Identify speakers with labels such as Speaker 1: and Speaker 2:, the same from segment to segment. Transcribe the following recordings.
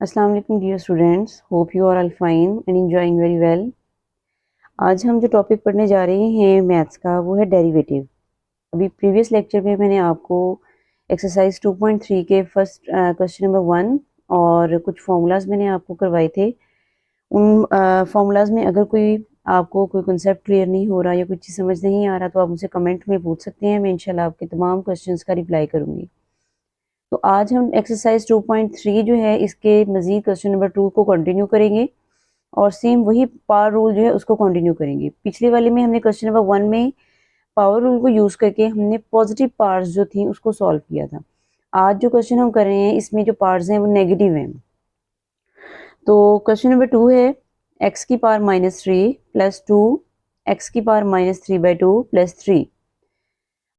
Speaker 1: अस्सलाम वालेकुम dear students, hope you are all fine and enjoying very well. आज हम जो टॉपिक पढ़ने जा रहे हैं मैथ्स का वो है डेरिवेटिव। अभी प्रीवियस लेक्चर में मैंने आपको एक्सरसाइज 2.3 के फर्स्ट क्वेश्चन नंबर 1 और कुछ फार्मूलाज मैंने आपको करवाए थे। उन फार्मूलाज में अगर आपको कोई कंसेप्ट क्लियर नहीं हो रहा या कुछ चीज़ समझ नहीं आ रहा तो आप मुझसे कमेंट में पूछ सकते हैं। मैं इंशाल्लाह आपके तमाम क्वेश्चंस का रिप्लाई करूँगी। तो आज हम एक्सरसाइज 2.3 जो है इसके मज़ीद क्वेश्चन नंबर 2 को कंटिन्यू करेंगे और सेम वही पावर रूल जो है उसको कंटिन्यू करेंगे। पिछले वाले में हमने क्वेश्चन नंबर 1 में पावर रूल को यूज़ करके हमने पॉजिटिव पार्ट्स जो थी उसको सॉल्व किया था। आज जो क्वेश्चन हम कर रहे हैं इसमें जो पार्ट्स हैं वो नेगेटिव हैं। तो क्वेश्चन नंबर 2 है एक्स की पावर -3 प्लस 2 एक्स की पावर -3/2 प्लस 3।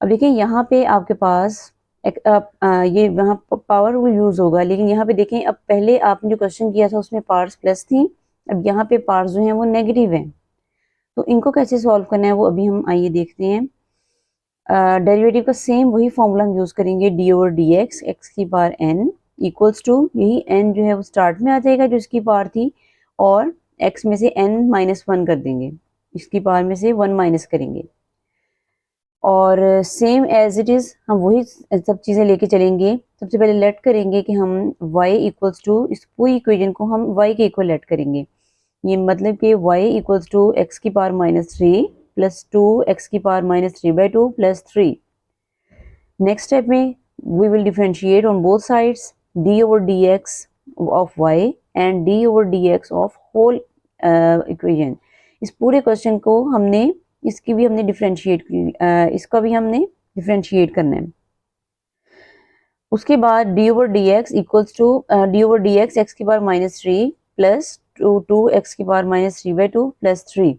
Speaker 1: अब देखिए यहाँ पे आपके पास ये वहाँ पावर रूल यूज़ होगा, लेकिन यहाँ पे देखें अब पहले आपने जो क्वेश्चन किया था उसमें पार्ट्स प्लस थी, अब यहाँ पे पार्ट्स जो हैं वो नेगेटिव हैं। तो इनको कैसे सॉल्व करना है वो अभी हम आइए देखते हैं। डेरिवेटिव का सेम वही फॉर्मूला हम यूज़ करेंगे, D over d x, x की पावर एन इक्वल्स टू, यही एन जो है वो स्टार्ट में आ जाएगा जो इसकी पावर थी, और एक्स में से एन -1 कर देंगे, इसकी पावर में से 1 माइनस करेंगे और सेम एज इट इज़ हम वही सब चीज़ें लेके चलेंगे। सबसे पहले लेट करेंगे कि हम y इक्वल्स टू, इस पूरी इक्वेशन को हम y के इक्वल लेट करेंगे। ये मतलब कि y इक्वल्स टू एक्स की पावर -3 प्लस 2 एक्स की पावर -3/2 प्लस 3। नेक्स्ट स्टेप में we will differentiate on both sides d over d x of y and d over d x of whole equation. इस पूरे question को हमने इसकी भी हमने डिफरेंशिएट इसका भी हमने डिफरेंशिएट करना है। उसके बाद d over d x equals to d over d x x की पावर -3 प्लस 2 एक्स की पावर -3/2 प्लस 3।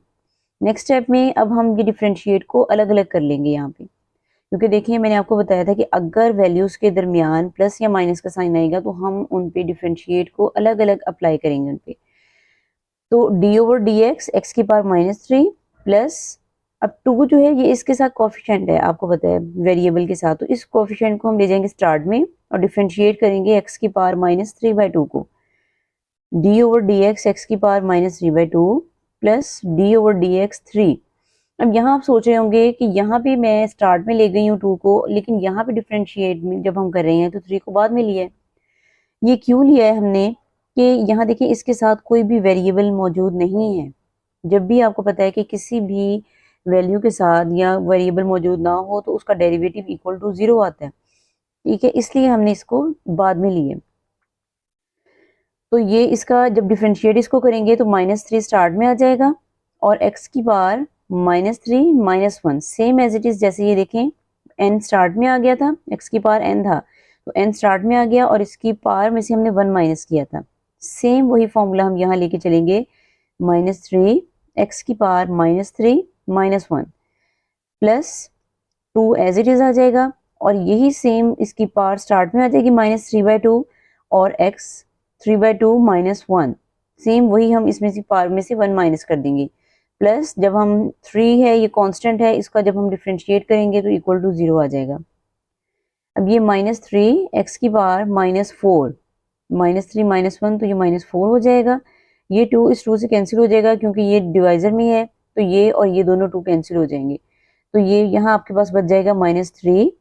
Speaker 1: नेक्स्ट स्टेप में अब हम ये डिफरेंशिएट को अलग अलग कर लेंगे यहाँ पे, क्योंकि देखिए मैंने आपको बताया था कि अगर वैल्यूज़ के दरमियान प्लस या माइनस का साइन आएगा तो हम उन पे डिफरेंशिएट को अलग अलग अप्लाई करेंगे उन पे। तो D over d x x की पावर -3 प्लस, अब 2 जो है ये इसके साथ कोफिशिएंट है, आपको पता है वेरिएबल के साथ, तो इस कोफिशिएंट को हम ले जाएंगे स्टार्ट में और डिफरेंशिएट करेंगे एक्स की पावर -3/2 को। D over d x x की power -3/2 plus d over d x 3। अब यहाँ आप सोच रहे होंगे कि यहाँ पे मैं स्टार्ट में ले गई हूँ 2 को, लेकिन यहाँ पे डिफरेंशिएट में जब हम कर रहे हैं तो 3 को बाद में लिया है। ये क्यों लिया है हमने कि यहाँ देखिए इसके साथ कोई भी वेरिएबल मौजूद नहीं है। जब भी आपको पता है कि किसी भी वैल्यू के साथ या वेरिएबल मौजूद ना हो तो उसका डेरिवेटिव इक्वल टू 0 आता है, ठीक है, इसलिए हमने इसको बाद में लिए। तो ये इसका जब डिफरेंशिएट इसको करेंगे तो -3 स्टार्ट में आ जाएगा और x की power -3 -1 same as it is, जैसे ये देखें n स्टार्ट में आ गया था, x की पावर n था तो n स्टार्ट में आ गया और इसकी पावर में से हमने 1 माइनस किया था। सेम वही फॉर्मूला हम यहाँ लेके चलेंगे, -3 x की power -3 -1 plus 2 as it is आ जाएगा और यही सेम इसकी पावर स्टार्ट में आ जाएगी -3/2 और x 3/2 -1, सेम वही हम इसमें से पावर में से 1 माइनस कर देंगे। प्लस जब हम 3 है ये कांस्टेंट है, इसका जब हम डिफरेंशिएट करेंगे तो इक्वल टू 0 आ जाएगा। अब ये -3 एक्स की पावर -4, -3 -1 तो ये -4 हो जाएगा। ये 2 इस 2 से कैंसिल हो जाएगा क्योंकि ये डिवाइजर में है, तो ये और ये दोनों 2 कैंसिल हो जाएंगे। तो ये यहाँ आपके पास बच जाएगा -3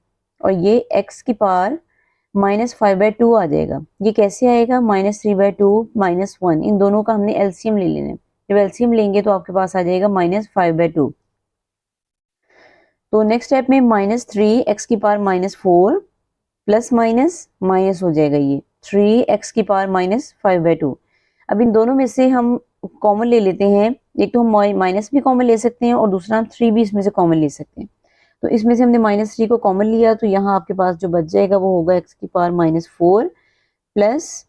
Speaker 1: और ये x की पावर -5/2 आ जाएगा। ये कैसे आएगा, -3/2 -1, इन दोनों का हमने एलसीएम ले लेना है। जब एलसीएम लेंगे तो आपके पास आ जाएगा -5/2। तो नेक्स्ट स्टेप में -3 एक्स की पावर -4 प्लस माइनस माइनस हो जाएगा, ये 3 एक्स की पावर -5/2। अब इन दोनों में से हम कॉमन ले लेते हैं, एक तो हम माइनस भी कॉमन ले सकते हैं और दूसरा हम 3 भी इसमें से कॉमन ले सकते हैं। तो इसमें से हमने -3 को कॉमन लिया तो यहाँ आपके पास जो बच जाएगा वो होगा एक्स की पावर -4 प्लस,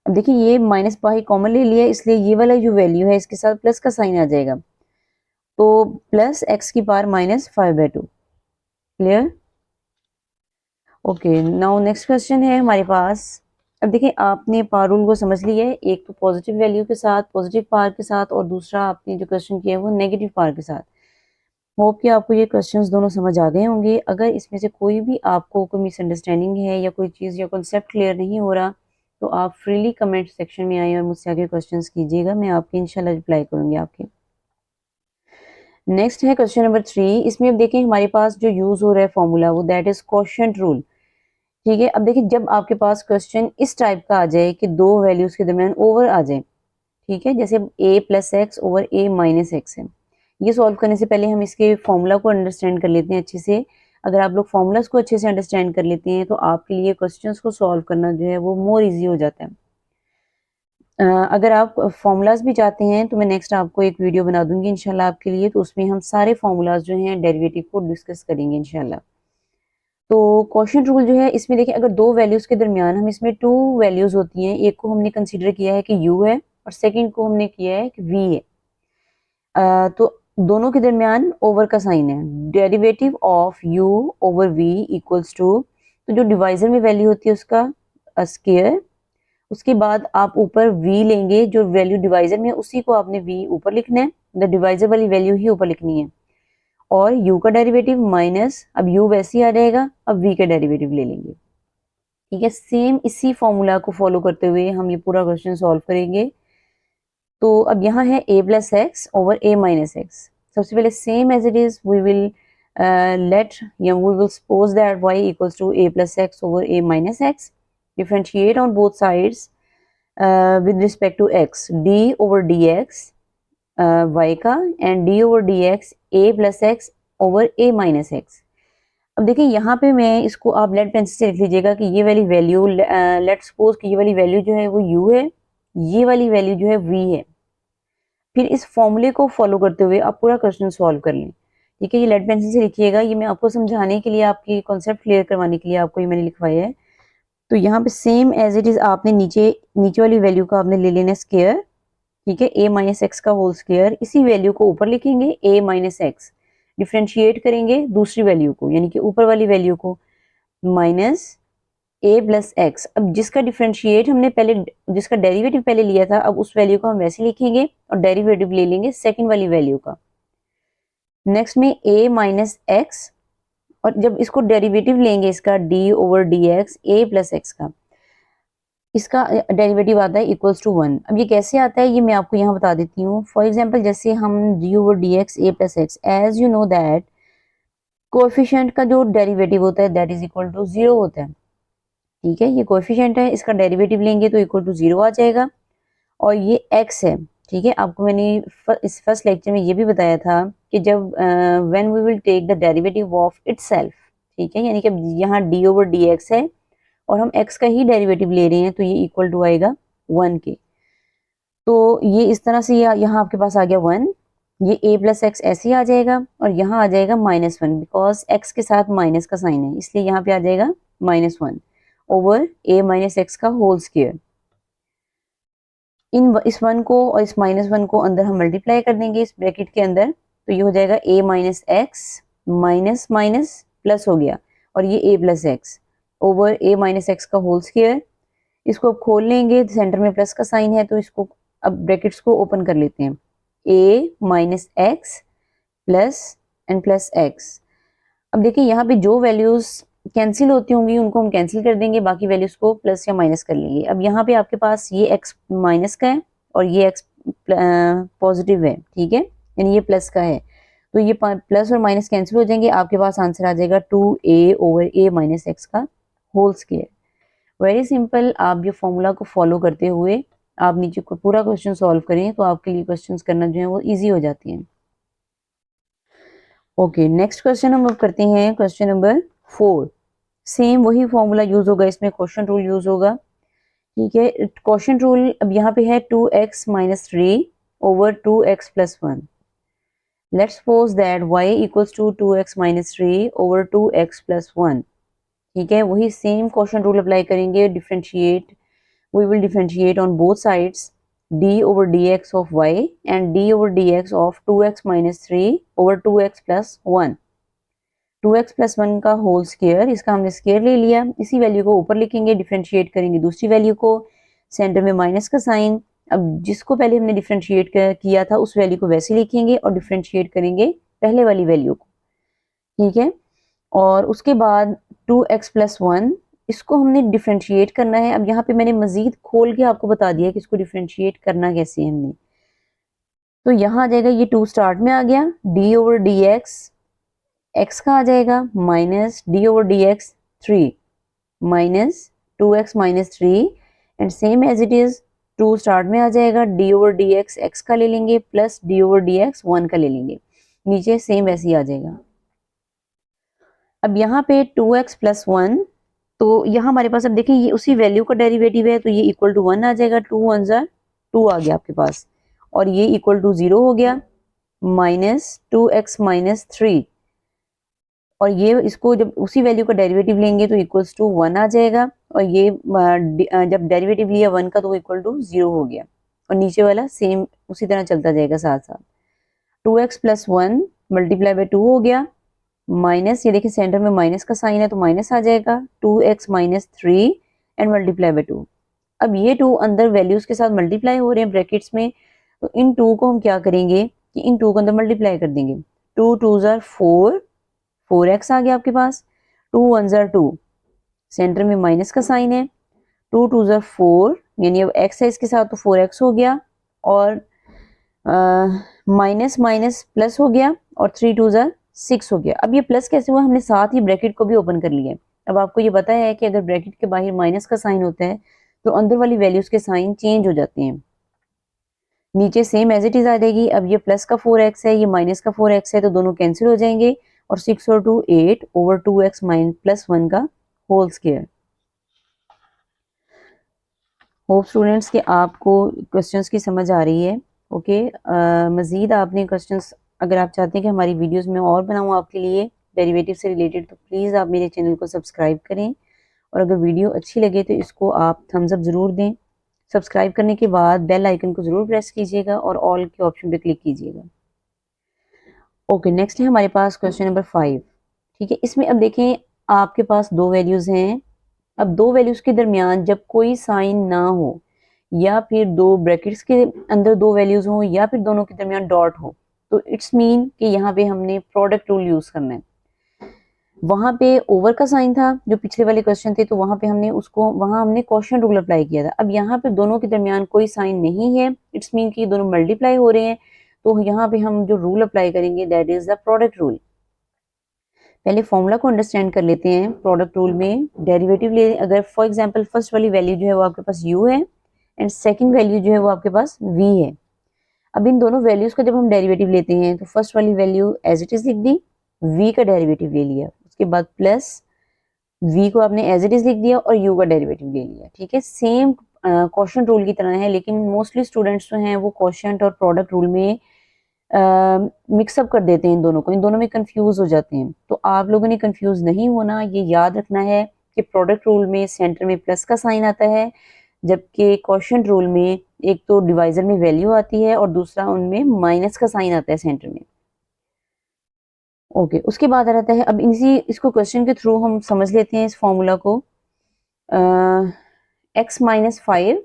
Speaker 1: अब देखिए ये माइनस बाहर कॉमन ले लिया इसलिए ये वाला जो वैल्यू है इसके साथ प्लस का साइन आ जाएगा, तो प्लस एक्स की power -5/2। Clear? Okay, now next question है हमारे पास। अब देखिए आपने पावर रूल को समझ लिया है, एक तो पॉजिटिव वैल्यू के साथ, पॉजिटिव पावर के साथ, और दूसरा आपने जो क्वेश्चन किया है वो नेगेटिव पावर के साथ। होप कि आपको ये क्वेश्चंस दोनों समझ आ गए होंगे। अगर इसमें से कोई भी आपको कोई मिसअंडरस्टैंडिंग है या कोई चीज़ या कॉन्सेप्ट क्लियर नहीं हो रहा तो आप फ्रीली कमेंट सेक्शन में आइए और मुझसे आके क्वेश्चंस कीजिएगा, मैं आपके इंशाल्लाह रिप्लाई करूंगी आपके। नेक्स्ट है क्वेश्चन नंबर 3। इसमें अब देखें हमारे पास जो यूज हो रहा है फॉर्मूला वो दैट इज क्वोशिएंट रूल। ठीक है, अब देखिए जब आपके पास क्वेश्चन इस टाइप का आ जाए कि दो वैल्यूज के दरमियान ओवर आ जाए, ठीक है, जैसे a plus x over a minus x है, ये सॉल्व करने से पहले हम इसके फॉर्मूला को अंडरस्टैंड कर लेते हैं अच्छे से। अगर आप लोग फॉर्मूलाज को अच्छे से अंडरस्टैंड कर लेते हैं तो आपके लिए क्वेश्चंस को सॉल्व करना जो है वो मोर इजी हो जाता है। अगर आप फॉर्मूलाज भी चाहते हैं तो मैं नेक्स्ट आपको एक वीडियो बना दूंगी इंशाल्लाह आपके लिए, तो उसमें हम सारे फॉर्मूलाज जो हैं डेरिवेटिव को डिस्कस करेंगे इंशाल्लाह। तो क्वोशिएंट रूल जो है इसमें देखिए अगर दो वैल्यूज के दरमियान हम इसमें टू वैल्यूज होती हैं, एक को हमने कंसीडर किया है कि u है और सेकंड को हमने किया है कि v है, तो दोनों के दरमियान ओवर का साइन है। Derivative of u over v equals to, तो जो डिवाइजर में वैल्यू होती है उसका स्क्वायर, उसके बाद आप ऊपर v लेंगे, जो वैल्यू डिवाइजर में है उसी को आपने v ऊपर लिखना है, द डिवाइजर वाली वैल्यू ही ऊपर लिखनी है, और u का डेरिवेटिव माइनस, अब u वैसे ही आ जाएगा, अब v का डेरिवेटिव ले लेंगे। ठीक है, सेम इसी फॉर्मूला को फॉलो करते हुए हम ये पूरा क्वेश्चन सॉल्व करेंगे। तो अब यहाँ है a plus x over a minus x. सबसे पहले same as it is we will let या we will suppose that y equals to a plus x over a minus x, differentiate on both sides with respect to x, d over dx y का, and d over dx a plus x over a minus x. अब देखिए यहाँ पे मैं इसको आप lead pencil से लिख लीजिएगा कि ये वाली वैल्यू, लेट सपोज कि ये वाली वैल्यू जो है वो u है, ये वाली वैल्यू जो है v है। फिर इस फॉर्मूले को फॉलो करते हुए आप पूरा क्वेश्चन सॉल्व कर लें। ठीक है, ये लेड पेंसिल से लिखिएगा, ये मैं आपको समझाने के लिए, आपकी कॉन्सेप्ट क्लियर करवाने के लिए आपको ये मैंने लिखवाया है। तो यहाँ पे सेम एज इट इज आपने नीचे नीचे वाली वैल्यू का आपने ले लेना स्क्वायर, ठीक है, a माइनस एक्स का होल स्क्वायर, इसी वैल्यू को ऊपर लिखेंगे a माइनस एक्स, डिफ्रेंशिएट करेंगे दूसरी वैल्यू को यानी कि ऊपर वाली वैल्यू को, माइनस a प्लस एक्स। अब जिसका डिफ्रेंशिएट हमने पहले, जिसका डेरिवेटिव पहले लिया था, अब उस वैल्यू को हम वैसे लिखेंगे और डेरिवेटिव ले लेंगे सेकंड वाली वैल्यू का। नेक्स्ट में a माइनस एक्स, और जब इसको डेरिवेटिव लेंगे इसका d over d x a plus x का, इसका डेरिवेटिव आता है इक्वल्स टू 1। अब ये कैसे आता है ये मैं आपको यहाँ बता देती हूँ। फॉर एग्जांपल जैसे हम d over d x a plus x, as you know that coefficient का जो डेरिवेटिव होता है दैट इज इक्वल टू 0 होता है। ठीक है, ये कोएफिशिएंट है, इसका डेरिवेटिव लेंगे तो इक्वल टू 0 आ जाएगा, और ये x है। ठीक है, आपको मैंने इस फर्स्ट लेक्चर में ये भी बताया था कि जब when we will take the derivative of itself, ठीक है, यानी कि यहाँ d ओवर डी एक्स है और हम x का ही डेरिवेटिव ले रहे हैं, तो ये इक्वल टू आएगा 1 के। तो ये इस तरह से यहाँ आपके पास आ गया 1, ये a प्लस एक्स ऐसे ही आ जाएगा, और यहाँ आ जाएगा -1, बिकॉज x के साथ माइनस का साइन है, इसलिए यहाँ पे आ जाएगा -1 ओवर a माइनस एक्स का होल स्क्वायर। इस 1 को और इस -1 को अंदर हम मल्टीप्लाई कर देंगे इस ब्रैकेट के अंदर, तो ये हो जाएगा a minus x minus minus plus हो गया, और ये a plus x over a minus x का होल स्क्वायर। इसको अब खोल लेंगे, सेंटर में प्लस का साइन है, तो इसको अब ब्रैकेट्स को ओपन कर लेते हैं, a minus x plus and plus x. अब देखिए यहाँ पे जो वैल्यूज कैंसिल होती होंगी उनको हम कैंसिल कर देंगे, बाकी वैल्यूज को प्लस या माइनस कर लेंगे। अब यहाँ पे आपके पास ये x माइनस का है और ये x पॉजिटिव है, ठीक है, यानी ये प्लस का है, तो ये प्लस और माइनस कैंसिल हो जाएंगे, आपके पास आंसर आ जाएगा 2a over a minus x का होल स्क्वायर। वेरी सिंपल, आप ये फॉर्मूला को फॉलो करते हुए आप नीचे को पूरा क्वेश्चन सॉल्व करें तो आपके लिए क्वेश्चंस करना जो है वो इजी हो जाती है। ओके, नेक्स्ट क्वेश्चन हम अब करते हैं क्वेश्चन नंबर 4। सेम वही फॉर्मूला यूज होगा, इसमें क्वोशिएंट रूल यूज होगा। ठीक है, क्वोशिएंट रूल अब यहाँ पे है 2x minus 3 over 2x plus 1। Let's suppose that y equals to 2x minus 3 over 2x plus 1। ठीक है, वही सेम क्वोशिएंट रूल अप्लाई करेंगे, differentiate, we will differentiate on both sides d over dx of y and d over dx of 2x minus 3 over 2x plus 1। 2x plus 1 का whole square, इसका हमने square ले लिया, इसी value को ऊपर लिखेंगे, डिफरेंशिएट करेंगे दूसरी वैल्यू को, सेंटर में माइनस का साइन। अब जिसको पहले हमने डिफरेंशिएट किया था उस वैल्यू को वैसे लिखेंगे और डिफरेंशिएट करेंगे पहले वाली वैल्यू को। ठीक है, और उसके बाद 2x plus 1 इसको हमने डिफ्रेंशिएट करना है। अब यहाँ पे मैंने मजीद खोल के आपको बता दिया कि इसको डिफ्रेंशिएट करना कैसे है हमने। तो यहाँ आ जाएगा, ये 2 स्टार्ट में आ गया, डी ओवर डी एक्स का आ जाएगा minus d over d x 3 minus 2x minus 3 and same as it is 2 start में आ जाएगा, डी ओवर डी एक्स का ले लेंगे plus d over d x 1 का ले लेंगे, नीचे सेम वैसे ही आ जाएगा। अब यहाँ पे 2x प्लस 1, तो यहाँ हमारे पास अब देखिए ये उसी वैल्यू का डेरिवेटिव है, तो ये इक्वल टू 1 आ जाएगा, 2 1 जा 2 आ गया आपके पास, और ये इक्वल टू 0 हो गया, माइनस 2x माइनस 3, और ये इसको जब उसी वैल्यू का डेरिवेटिव लेंगे तो इक्वल्स टू 1 आ जाएगा, और ये जब डेरिवेटिव लिया 1 का तो इक्वल टू 0 हो गया, और नीचे वाला सेम उसी तरह चलता जाएगा साथ साथ। 2x प्लस 1 मल्टीप्लाई बाय 2 हो गया, माइनस, ये देखिए सेंटर में माइनस का साइन है तो माइनस आ जाएगा, 2x minus 3 and multiply by 2। अब ये 2 अंदर वैल्यूज के साथ मल्टीप्लाई हो रहे हैं ब्रैकेट्स में, तो इन 2 को हम क्या करेंगे कि इन 2 को अंदर मल्टीप्लाई कर देंगे, 2 2 जार 4, 4x आ गया आपके पास, 2 1 जार 2, सेंटर में माइनस का साइन है, 2 2 जार 4, यानी अब x है इसके साथ तो 4x हो गया, और माइनस माइनस प्लस हो गया, और 3 2 जार 6 हो गया। अब ये प्लस कैसे हुआ, हमने साथ ही ब्रैकेट को भी ओपन कर लिया है। अब आपको ये पता है कि अगर ब्रैकेट के बाहर माइनस का साइन होता है तो अंदर वाली वैल्यूज के साइन चेंज हो जाते हैं, नीचे सेम एज इट इज आ जाएगी। अब ये प्लस का 4x है, ये माइनस का 4x है, तो दोनों कैंसिल हो जाएंगे, और 6 और 2 8 ओवर 2x माइनस प्लस 1 का होल स्क्वायर। होप स्टूडेंट्स कि आपको क्वेश्चंस की समझ आ रही है। ओके, मज़ीद आपने क्वेश्चंस अगर आप चाहते हैं कि हमारी वीडियोस में और बनाऊं आपके लिए डेरिवेटिव से रिलेटेड, तो प्लीज़ आप मेरे चैनल को सब्सक्राइब करें, और अगर वीडियो अच्छी लगे तो इसको आप थम्स अप ज़रूर दें। सब्सक्राइब करने के बाद बेल आइकन को ज़रूर प्रेस कीजिएगा और ऑल के ऑप्शन पे क्लिक कीजिएगा। ओके, नेक्स्ट है हमारे पास क्वेश्चन नंबर 5। ठीक है, इसमें अब देखें आपके पास 2 वैल्यूज़ हैं। अब 2 वैल्यूज़ के दरमियान जब कोई साइन ना हो, या फिर 2 ब्रैकेट्स के अंदर 2 वैल्यूज़ हों, या फिर दोनों के दरमियान डॉट हो, तो इट्स मीन कि यहाँ पे हमने प्रोडक्ट रूल यूज़ करना है। वहां पे ओवर का साइन था जो पिछले वाले क्वेश्चन थे, तो वहां पे हमने उसको वहां हमने क्वोशिएंट रूल अप्लाई किया था। अब यहाँ पे दोनों के दरमियान कोई साइन नहीं है, इट्स मीन कि दोनों मल्टीप्लाई हो रहे हैं, तो यहाँ पे हम जो रूल अप्लाई करेंगे that is the product rule. पहले फॉर्मूला को अंडरस्टैंड कर लेते हैं। प्रोडक्ट रूल में डेरिवेटिव ले, अगर फॉर एग्जांपल फर्स्ट वाली वैल्यू जो है वो आपके पास u है एंड सेकंड वैल्यू जो है वो आपके पास v है। अब इन दोनों वैल्यूज का जब हम डेरिवेटिव लेते हैं तो फर्स्ट वाली वैल्यू एज इट इज लिख दी, v का डेरिवेटिव ले लिया, उसके बाद प्लस v को आपने एज इट इज लिख दिया और u का डेरिवेटिव ले लिया। ठीक है, सेम क्वोशिएंट रूल की तरह है, लेकिन मोस्टली स्टूडेंट्स जो हैं वो क्वोशिएंट और प्रोडक्ट रूल में मिक्सअप कर देते हैं, इन दोनों को, इन दोनों में कंफ्यूज हो जाते हैं। तो आप लोगों ने कंफ्यूज नहीं होना, ये याद रखना है कि प्रोडक्ट रूल में सेंटर में प्लस का साइन आता है, जबकि क्वोशिएंट रूल में एक तो डिवाइजर में वैल्यू आती है और दूसरा उनमें माइनस का साइन आता है सेंटर में। ओके, उसके बाद आ रहता है, अब इसको क्वेश्चन के थ्रू हम समझ लेते हैं इस फॉर्मूला को, x minus 5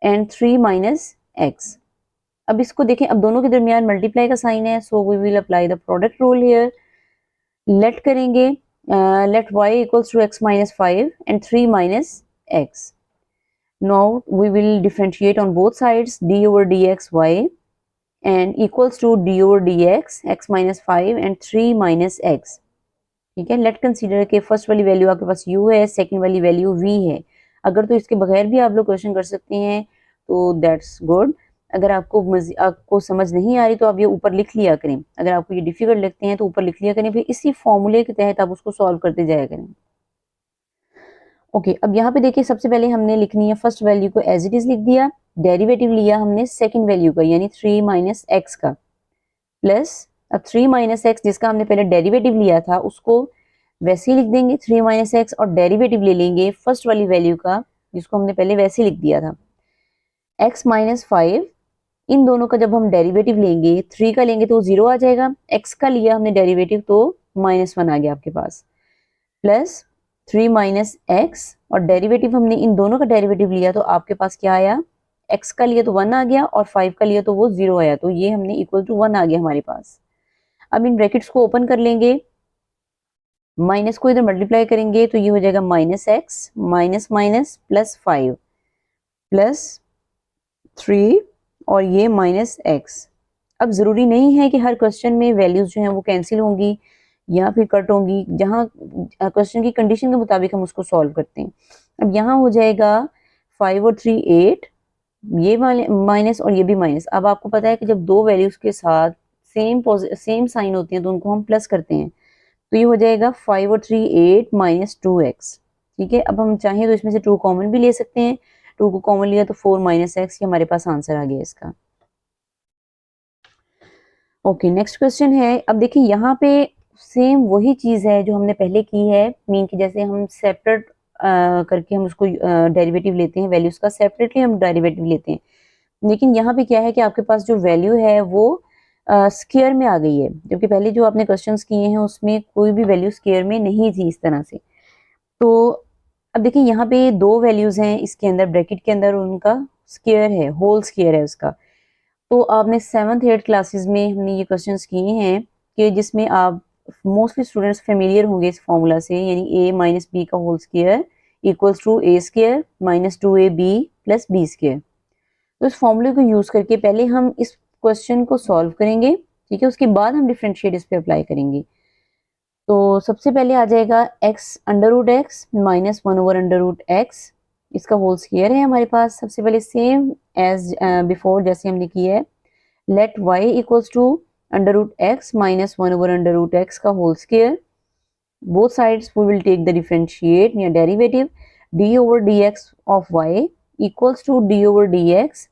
Speaker 1: and 3 minus x. अब इसको देखें, अब दोनों के दरमियान मल्टीप्लाई का साइन है, so we will apply the product rule here. Let करेंगे, let y equals to x minus 5 and 3 minus x. Now we will differentiate on both sides, d over dx y and equals to d over dx x minus 5 and 3 minus x। ठीक है, late consider के first वाली value आपके पास u है, second वाली value v है। अगर तो इसके बगैर भी आप लोग क्वेश्चन कर सकते हैं तो दैट्स गुड। अगर आपको समझ नहीं आ रही तो आप ये ऊपर लिख लिया करें, अगर आपको ये डिफिकल्ट लगते हैं तो ऊपर लिख लिया करें, फिर इसी फॉर्मूले के तहत आप उसको सॉल्व करते जाया करें। ओके, अब यहाँ पे देखिए सबसे पहले हमने लिखनी है फर्स्ट वैल्यू को एज इट इज लिख दिया, डेरिवेटिव लिया हमने सेकंड वैल्यू का यानी 3 माइनस एक्स का, प्लस अब 3 माइनस एक्स जिसका हमने पहले डेरिवेटिव लिया था उसको वैसे ही लिख देंगे 3 माइनस एक्स, और डेरिवेटिव ले लेंगे फर्स्ट वाली वैल्यू का जिसको हमने पहले वैसे ही लिख दिया था, x माइनस 5। इन दोनों का जब हम डेरिवेटिव लेंगे 3 का लेंगे तो 0 आ जाएगा, x का लिया हमने डेरिवेटिव तो -1 आ गया आपके पास, प्लस 3 माइनस एक्स, और डेरिवेटिव हमने इन दोनों का डेरिवेटिव लिया तो आपके पास क्या आया, x का लिया तो 1 आ गया और 5 का लिया तो वो 0 आया, तो ये हमने इक्वल टू 1 आ गया हमारे पास। अब इन ब्रैकेट्स को ओपन कर लेंगे, माइनस को इधर मल्टीप्लाई करेंगे तो ये हो जाएगा minus x minus minus plus 5 plus 3 और ये माइनस एक्स। अब ज़रूरी नहीं है कि हर क्वेश्चन में वैल्यूज जो हैं वो कैंसिल होंगी या फिर कट होंगी, जहाँ क्वेश्चन की कंडीशन के मुताबिक हम उसको सॉल्व करते हैं। अब यहाँ हो जाएगा 5 और 3 8, ये वाले माइनस और ये भी माइनस। अब आपको पता है कि जब दो वैल्यूज के साथ सेम साइन होते हैं तो उनको हम प्लस करते हैं, तो ये हो जाएगा 5 और 3 8 माइनस 2x। ठीक है, अब हम चाहें तो इसमें से 2 कॉमन भी ले सकते हैं, 2 को कॉमन लिया तो 4 माइनस एक्स, ये हमारे पास आंसर आ गया इसका। ओके, नेक्स्ट क्वेश्चन है। अब देखिए यहाँ पे सेम वही चीज है जो हमने पहले की है, मीन की जैसे हम सेपरेट करके हम उसको डेरिवेटिव लेते हैं, वैल्यूज का सेपरेटली हम डेरिवेटिव लेते हैं। लेकिन यहाँ पे क्या है कि आपके पास जो वैल्यू है वो स्क्वायर में आ गई है, जबकि पहले जो आपने क्वेश्चंस किए हैं उसमें कोई भी वैल्यू स्क्वायर में नहीं थी इस तरह से। तो अब देखिए यहाँ पे दो वैल्यूज हैं इसके अंदर, ब्रैकेट के अंदर, उनका स्क्वायर है, होल स्क्वायर है उसका। तो आपने 7th 8th क्लासेस में हमने ये क्वेश्चंस किए हैं कि जिसमें आप मोस्टली स्टूडेंट्स फेमिलियर होंगे इस फॉर्मूला से, यानी a माइनस बी का whole square equals to a square minus 2ab plus b square. तो इस फॉर्मूले को यूज करके पहले हम इस क्वेश्चन को सॉल्व करेंगे, ठीक है, उसके बाद हम डिफरेंशिएट इस पे अप्लाई करेंगे। तो सबसे पहले आ जाएगा x under root x minus 1 over under root x, इसका होल स्क्वायर है हमारे पास। सबसे पहले सेम एज बिफोर जैसे हमने किया है, let y equals to under root x minus 1 over under root x का whole square. Both sides we will take the differentiate या derivative, d over dx of y equals to d over dx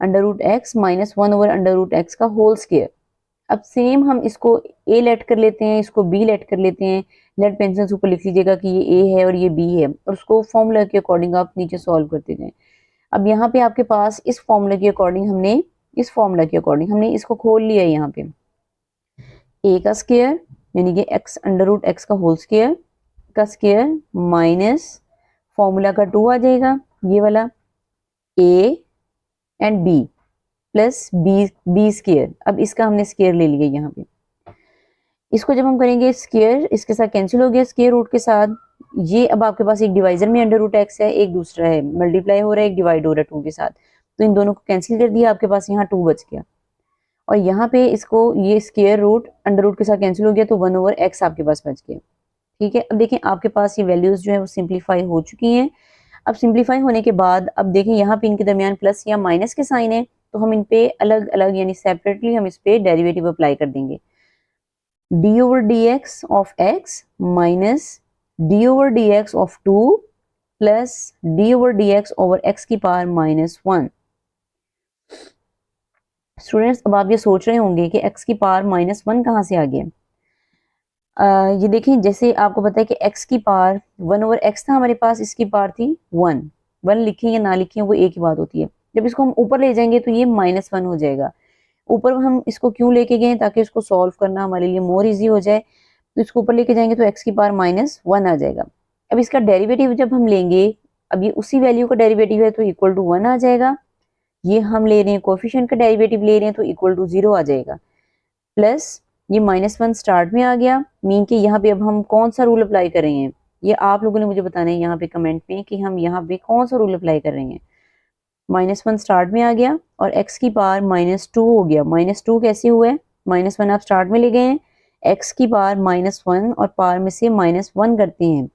Speaker 1: under root x minus 1 over under root x का whole square. अब same हम इसको a late कर लेते हैं, इसको b late कर लेते हैं। लेट पेंसिल ऊपर लिख लीजिएगा कि ये a है और ये b है, और उसको फॉर्मूला के अकॉर्डिंग आप नीचे सॉल्व करते जाएं। अब यहाँ पे आपके पास इस फॉर्मूला के अकॉर्डिंग हमने इसको खोल लिया है। यहाँ पे a का स्क्वायर यानी कि x अंडर रूट एक्स का होल स्क्वायर का स्क्वायर माइनस फॉर्मूला का 2 आ जाएगा, ये वाला a एंड b प्लस बी स्क्वायर। अब इसका हमने स्क्वायर ले लिया यहाँ पे। इसको जब हम करेंगे स्क्वायर, इसके साथ कैंसिल हो गया स्क्वायर रूट के साथ। ये अब आपके पास एक डिवाइजर में अंडर रूट एक्स है, एक दूसरा है मल्टीप्लाई हो रहा है, एक डिवाइड हो रहा है 2 के साथ, तो इन दोनों को कैंसिल कर दिया, आपके पास यहाँ 2 बच गया। और यहाँ पे इसको ये स्क्वायर रूट अंडर रूट के साथ कैंसिल हो गया तो 1 ओवर एक्स आपके पास बच गया। ठीक है, अब देखें आपके पास ये वैल्यूज जो है वो सिंप्लीफाई हो चुकी हैं। अब सिंप्लीफाई होने के बाद अब देखें यहाँ पे इनके दरमियान प्लस या माइनस के साइन है, तो हम इन पे अलग अलग यानी सेपरेटली हम इस पे डेरिवेटिव अप्लाई कर देंगे। d over dx of x minus d over dx of 2 plus d over dx over x की पावर -1। स्टूडेंट्स अब आप ये सोच रहे होंगे कि x की पावर -1 कहाँ से आ गया। ये देखें, जैसे आपको पता है कि x की पावर 1 ओवर x था हमारे पास, इसकी पावर थी 1 लिखें या ना लिखें वो एक ही बात होती है। जब इसको हम ऊपर ले जाएंगे तो ये -1 हो जाएगा। ऊपर हम इसको क्यों लेके गए, ताकि इसको सॉल्व करना हमारे लिए मोर इजी हो जाए। तो इसको ऊपर लेके जाएंगे तो x की पावर -1 आ जाएगा। अब इसका डेरिवेटिव जब हम लेंगे, अब ये उसी वैल्यू का डेरिवेटिव है तो इक्वल टू 1 आ जाएगा। ये हम ले रहे हैं कोफिशिएंट का डेरिवेटिव ले रहे हैं तो इक्वल टू 0 आ जाएगा। प्लस ये -1 स्टार्ट में आ गया, मीन कि यहाँ पे अब हम कौन सा रूल अप्लाई कर रहे हैं, ये आप लोगों ने मुझे बताना है यहाँ पे कमेंट में कि हम यहाँ पे कौन सा रूल अप्लाई कर रहे हैं। -1 स्टार्ट में आ गया और x की पावर -2 हो गया। -2 कैसे हुआ है, -1 आप स्टार्ट में ले गए हैं, x की पावर -1 और पावर में से -1 करते हैं।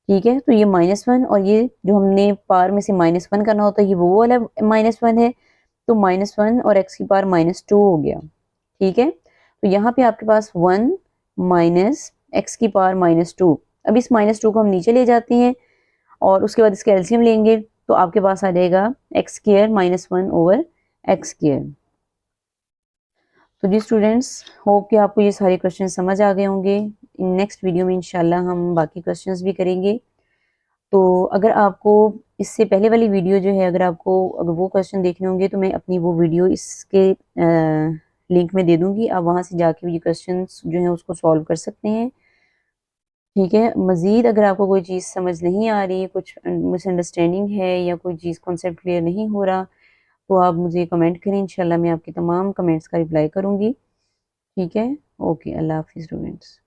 Speaker 1: ठीक है, तो ये -1 और ये जो हमने पावर में से -1 करना होता है ये वो वाला -1 है, तो -1 और x की पावर -2 हो गया। ठीक है, तो यहाँ पे आपके पास 1 माइनस एक्स की पावर -2। अब इस -2 को हम नीचे ले जाते हैं और उसके बाद इसका एलसीएम लेंगे तो आपके पास आ जाएगा x square -1 over x square. तो जी स्टूडेंट्स, होप कि आपको ये सारे क्वेश्चन समझ आ गए होंगे। नेक्स्ट वीडियो में इंशाल्लाह हम बाकी क्वेश्चंस भी करेंगे। तो अगर आपको इससे पहले वाली वीडियो जो है, अगर वो क्वेश्चन देखने होंगे तो मैं अपनी वो वीडियो इसके लिंक में दे दूंगी, आप वहाँ से जाके ये क्वेश्चन जो है उसको सॉल्व कर सकते हैं। ठीक है, मज़ीद अगर आपको कोई चीज़ समझ नहीं आ रही, कुछ मिसअंडरस्टैंडिंग है या कोई चीज़ कॉन्सेप्ट क्लियर नहीं हो रहा, तो आप मुझे कमेंट करें, इंशाल्लाह मैं आपके तमाम कमेंट्स का रिप्लाई करूँगी। ठीक है, ओके, अल्लाह हाफिज़ स्टूडेंट्स।